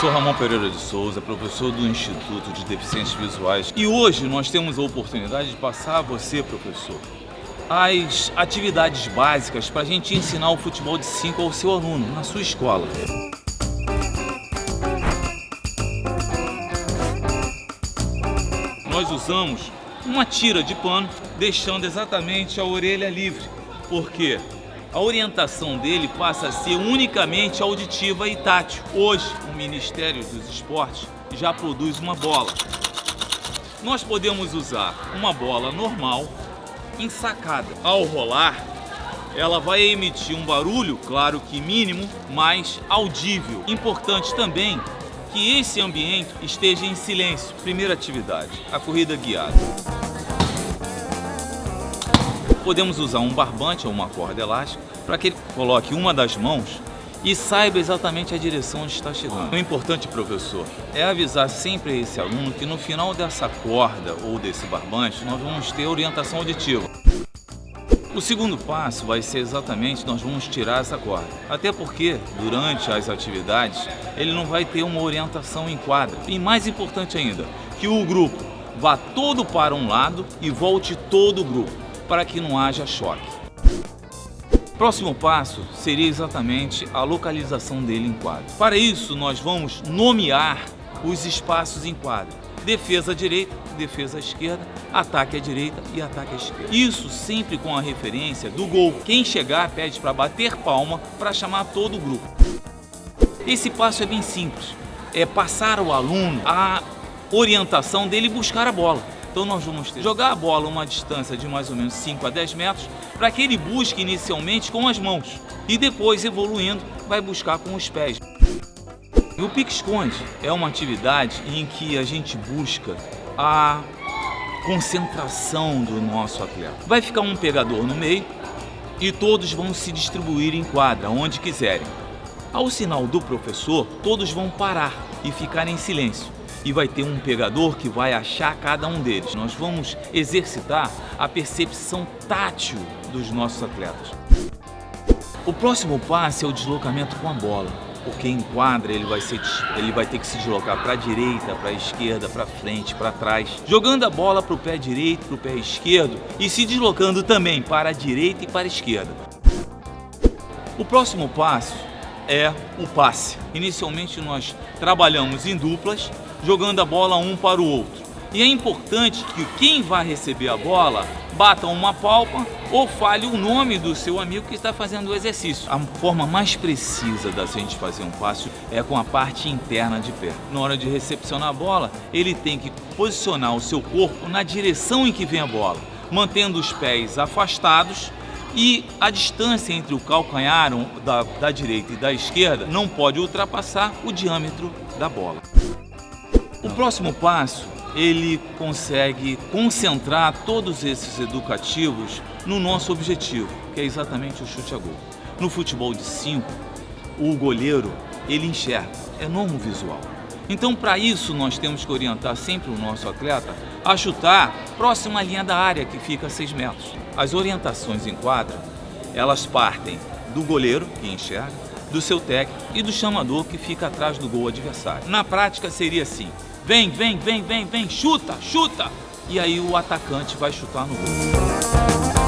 Professor Ramon Pereira de Souza, professor do Instituto de Deficientes Visuais. E hoje nós temos a oportunidade de passar a você, professor, as atividades básicas para a gente ensinar o futebol de 5 ao seu aluno na sua escola. Nós usamos uma tira de pano, deixando exatamente a orelha livre, porque a orientação dele passa a ser unicamente auditiva e tátil. Hoje, o Ministério dos Esportes já produz uma bola. Nós podemos usar uma bola normal, ensacada. Ao rolar, ela vai emitir um barulho, claro que mínimo, mas audível. Importante também que esse ambiente esteja em silêncio. Primeira atividade, a corrida guiada. Podemos usar um barbante ou uma corda elástica para que ele coloque uma das mãos e saiba exatamente a direção onde está chegando. O importante, professor, é avisar sempre a esse aluno que no final dessa corda ou desse barbante nós vamos ter orientação auditiva. O segundo passo vai ser exatamente, nós vamos tirar essa corda. Até porque, durante as atividades, ele não vai ter uma orientação em quadra. E mais importante ainda, que o grupo vá todo para um lado e volte todo o grupo, para que não haja choque. Próximo passo seria exatamente a localização dele em quadra. Para isso, nós vamos nomear os espaços em quadra. Defesa à direita, defesa à esquerda, ataque à direita e ataque à esquerda. Isso sempre com a referência do gol. Quem chegar pede para bater palma para chamar todo o grupo. Esse passo é bem simples. É passar ao aluno a orientação dele buscar a bola. Então nós vamos jogar a bola a uma distância de mais ou menos 5 a 10 metros para que ele busque inicialmente com as mãos e depois, evoluindo, vai buscar com os pés. E o pique-esconde é uma atividade em que a gente busca a concentração do nosso atleta. Vai ficar um pegador no meio e todos vão se distribuir em quadra, onde quiserem. Ao sinal do professor, todos vão parar e ficar em silêncio. E vai ter um pegador que vai achar cada um deles. Nós vamos exercitar a percepção tátil dos nossos atletas. O próximo passo é o deslocamento com a bola, porque em quadra ele vai ter que se deslocar para a direita, para a esquerda, para frente, para trás, jogando a bola para o pé direito, para o pé esquerdo e se deslocando também para a direita e para a esquerda. O próximo passo é o passe. Inicialmente nós trabalhamos em duplas, jogando a bola um para o outro. E é importante que quem vai receber a bola bata uma palma ou fale o nome do seu amigo que está fazendo o exercício. A forma mais precisa da gente fazer um passe é com a parte interna de pé. Na hora de recepcionar a bola, ele tem que posicionar o seu corpo na direção em que vem a bola, mantendo os pés afastados, e a distância entre o calcanhar da direita e da esquerda não pode ultrapassar o diâmetro da bola. O próximo passo, ele consegue concentrar todos esses educativos no nosso objetivo, que é exatamente o chute a gol. No futebol de 5, o goleiro, ele enxerga, é normo visual. Então, para isso, nós temos que orientar sempre o nosso atleta a chutar próximo à linha da área, que fica a 6 metros. As orientações em quadra, elas partem do goleiro, que enxerga, do seu técnico e do chamador, que fica atrás do gol adversário. Na prática, seria assim: vem, chuta! E aí o atacante vai chutar no gol.